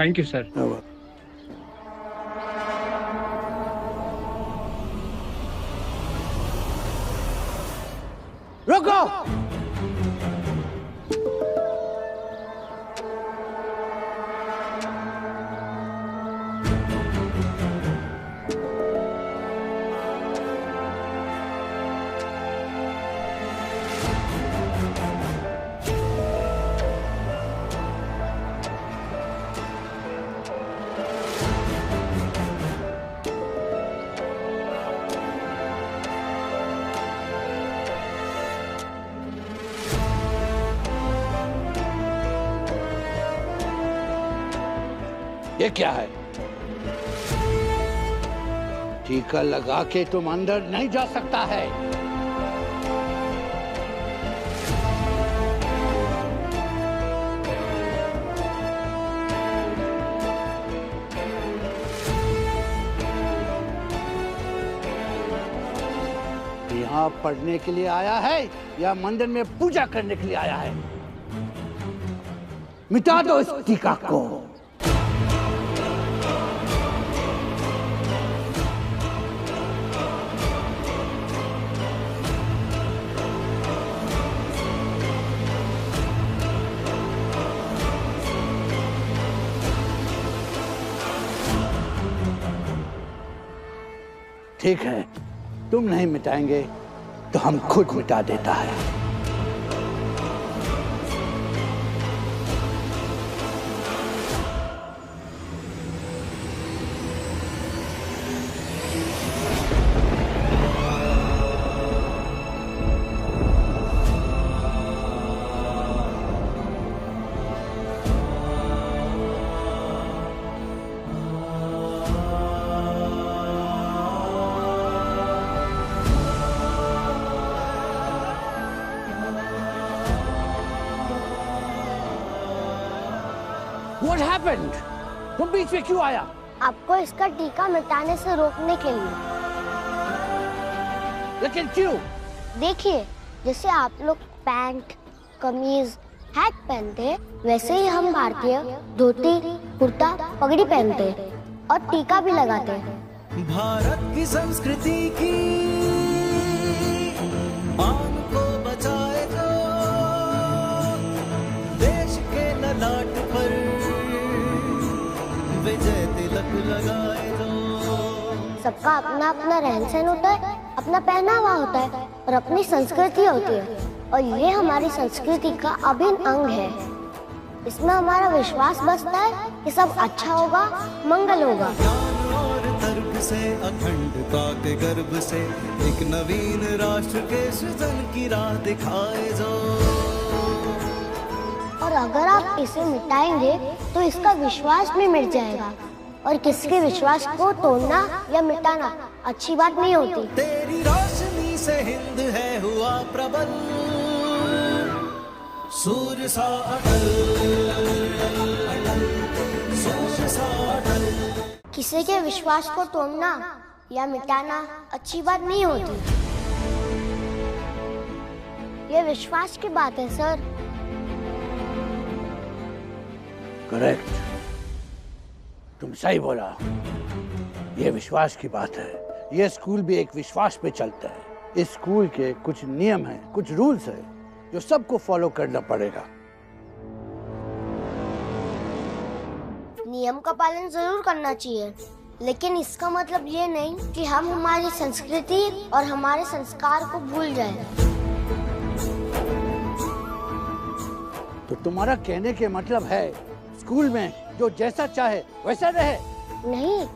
Thank you sir. रुको। ये क्या है? टीका लगा के तुम अंदर नहीं जा सकता है। यहाँ पढ़ने के लिए आया है या मंदिर में पूजा करने के लिए आया है? मिटा दो इस टीका को। ठीक है, तुम नहीं मिटाएंगे तो हम खुद मिटा देता है। What happened? तुम बीच में क्यों आया? आपको इसका टीका मिटाने से रोकने के लिए। लेकिन क्यों? देखिए, जैसे आप लोग पैंट, कमीज, हैट पहनते हैं, वैसे ही हम भारतीय धोती, कुर्ता, पगड़ी पहनते हैं और टीका भी लगाते हैं। भारत की संस्कृति की आन को बचाए जो देश के ललाट पर विजय तिलक लगाए जो। सबका अपना अपना रहन सहन होता है, अपना पहनावा होता है और अपनी संस्कृति होती है, और ये हमारी संस्कृति का अभिन्न अंग है। इसमें हमारा विश्वास बसता है कि सब अच्छा होगा, मंगल होगा। और तर्क से अखंडता के गर्भ से एक नवीन राष्ट्र के सृजन की राह दिखाए जो। और अगर आप इसे मिटाएंगे तो इसका विश्वास भी मिट जाएगा, और किसी विश्वास को तोड़ना या मिटाना अच्छी बात नहीं होती। तेरी रोशनी से हिंद है हुआ प्रबल, सूर्य सा अटल, सूर्य सा अटल। किसी के विश्वास को तोड़ना या मिटाना अच्छी बात नहीं होती। ये विश्वास की बात है सर। करेक्ट, तुम सही बोला। ये विश्वास की बात है। ये स्कूल भी एक विश्वास पे चलता है। इस स्कूल के कुछ नियम हैं, कुछ रूल्स हैं जो सबको फॉलो करना पड़ेगा। नियम का पालन जरूर करना चाहिए, लेकिन इसका मतलब ये नहीं कि हम हमारी संस्कृति और हमारे संस्कार को भूल जाएं। तो तुम्हारा कहने के मतलब है स्कूल में जो जैसा चाहे वैसा रहे? नहीं,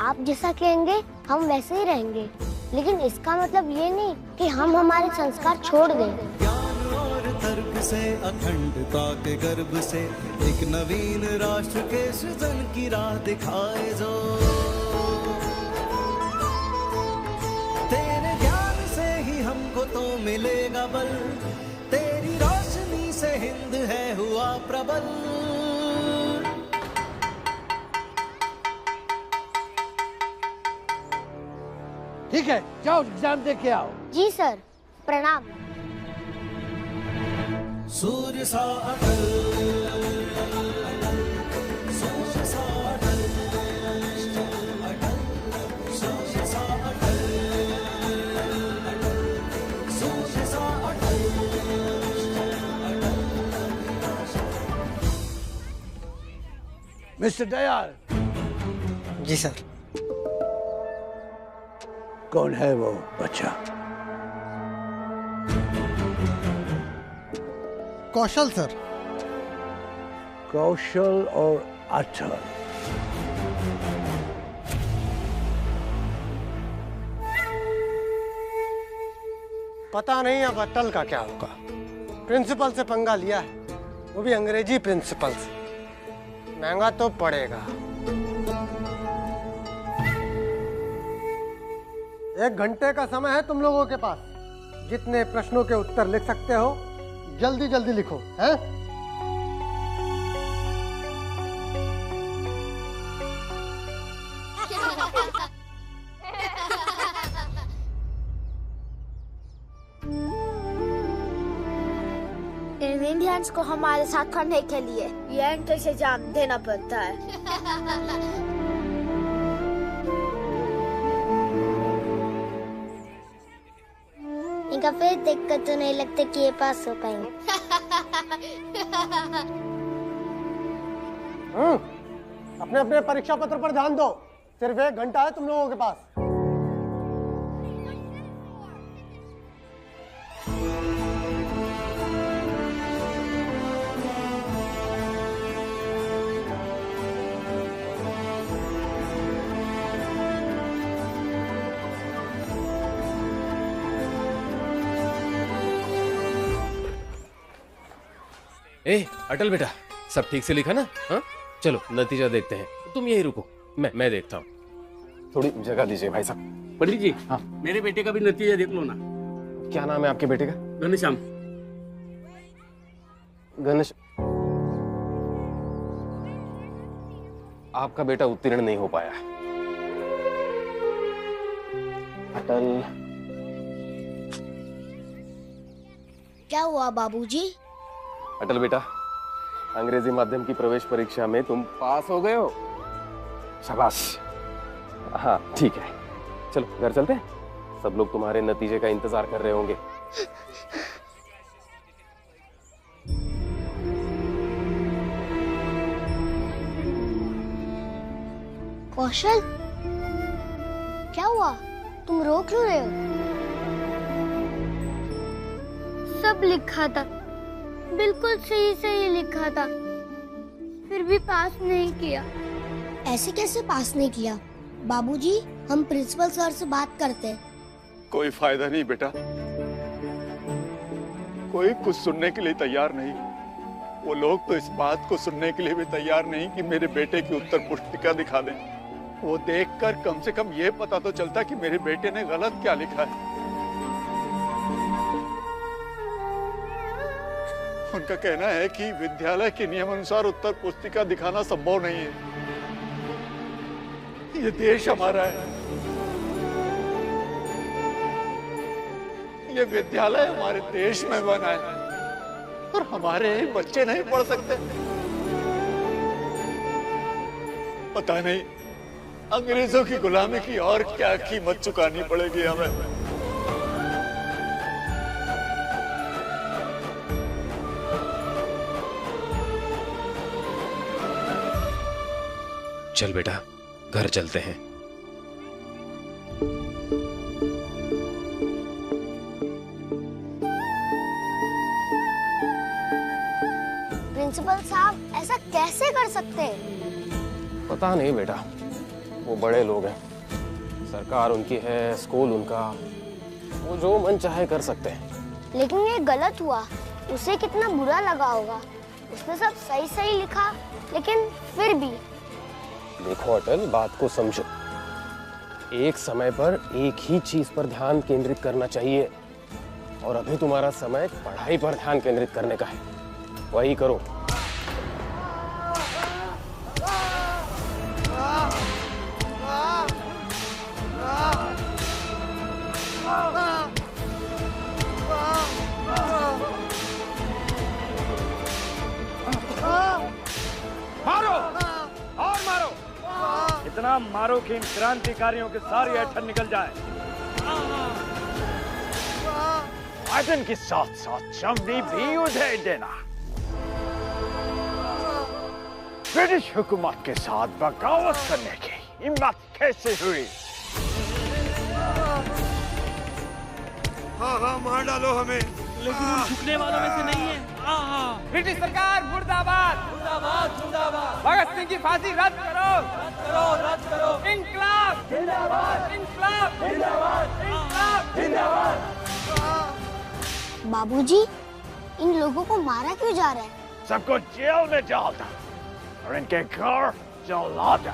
आप जैसा कहेंगे हम वैसे ही रहेंगे, लेकिन इसका मतलब ये नहीं कि हम हमारे संस्कार छोड़ दें। ज्ञान और तर्क से अखंडता के गर्भ से एक नवीन राष्ट्र के सृजन की राह दिखाए जो। तेरे ज्ञान से ही हमको तो मिलेगा बल, तेरी रोशनी से हिंद है हुआ प्रबल। ठीक है, जाओ एग्जाम दे के आओ। जी सर, प्रणाम। सूर्य सा अटल, सूर्य सा मिस्टर दयाल। जी सर। कौन है वो बच्चा? कौशल सर। कौशल और अटल। पता नहीं अब अटल का क्या होगा। प्रिंसिपल से पंगा लिया है, वो भी अंग्रेजी प्रिंसिपल से। महंगा तो पड़ेगा। 1 घंटे का समय है तुम लोगों के पास। जितने प्रश्नों के उत्तर लिख सकते हो जल्दी जल्दी लिखो, हैं? इंडियंस को हमारे साथ करने के लिए ये एंट्रेंस एग्जाम देना पड़ता है। इनका फेस देखकर तो नहीं लगता कि ये पास हो पाएंगे। अपने अपने परीक्षा पत्र पर ध्यान दो। सिर्फ 1 घंटा है तुम लोगों के पास। ए अटल बेटा, सब ठीक से लिखा ना? हाँ चलो नतीजा देखते हैं। तुम यही रुको, मैं देखता हूँ। थोड़ी जगह दीजिए भाई साहब। पंडित जी, हाँ मेरे बेटे का भी नतीजा देख लो ना। क्या नाम है आपके बेटे का? घनश्याम। घनश आपका बेटा उत्तीर्ण नहीं हो पाया। अटल क्या हुआ बाबूजी? अटल बेटा, अंग्रेजी माध्यम की प्रवेश परीक्षा में तुम पास हो गए हो। शाबाश। हाँ ठीक है, चलो घर चलते हैं। सब लोग तुम्हारे नतीजे का इंतजार कर रहे होंगे। कौशल, क्या हुआ? तुम रो क्यों रहे हो? सब लिखा था, बिल्कुल सही सही लिखा था, फिर भी पास नहीं किया। ऐसे कैसे पास नहीं किया? बाबूजी, हम प्रिंसिपल सर से बात करते हैं। कोई फायदा नहीं बेटा, कोई कुछ सुनने के लिए तैयार नहीं। वो लोग तो इस बात को सुनने के लिए भी तैयार नहीं कि मेरे बेटे की उत्तर पुस्तिका दिखा दें। वो देखकर कम से कम ये पता तो चलता कि मेरे बेटे ने गलत क्या लिखा है। उनका कहना है कि विद्यालय के नियम अनुसार उत्तर पुस्तिका दिखाना संभव नहीं है। ये देश हमारा है, ये विद्यालय हमारे देश में बना है और हमारे बच्चे नहीं पढ़ सकते। पता नहीं अंग्रेजों की गुलामी की और क्या कीमत चुकानी पड़ेगी हमें। चल बेटा, घर चलते हैं। प्रिंसिपल साहब ऐसा कैसे कर सकते हैं? पता नहीं बेटा, वो बड़े लोग हैं, सरकार उनकी है, स्कूल उनका, वो जो मन चाहे कर सकते हैं। लेकिन ये गलत हुआ, उसे कितना बुरा लगा होगा। उसने सब सही सही लिखा, लेकिन फिर भी। देखो अटल, बात को समझो। एक समय पर एक ही चीज पर ध्यान केंद्रित करना चाहिए, और अभी तुम्हारा समय पढ़ाई पर ध्यान केंद्रित करने का है। वही करो। मारो और मारो, इतना मारो कि इन क्रांतिकारियों के सारे ऐठन निकल जाए। ऐठन के साथ साथ चमड़ी भी उधेड़ देना। ब्रिटिश हुकूमत के साथ बगावत करने की हिम्मत कैसे हुई? हाँ हाँ मार डालो हमें, लेकिन हम झुकने वालों में से नहीं है। ब्रिटिश सरकार मुर्दाबाद मुर्दाबाद मुर्दाबाद। भगत सिंह की फांसी रद्द करो रद्द करो रद्द करो। इंकलाब जिंदाबाद इंकलाब जिंदाबाद इंकलाब जिंदाबाद। बाबूजी, इन लोगों को मारा क्यों जा रहा है? सबको जेल में डाल दो और इनके घर जला दो।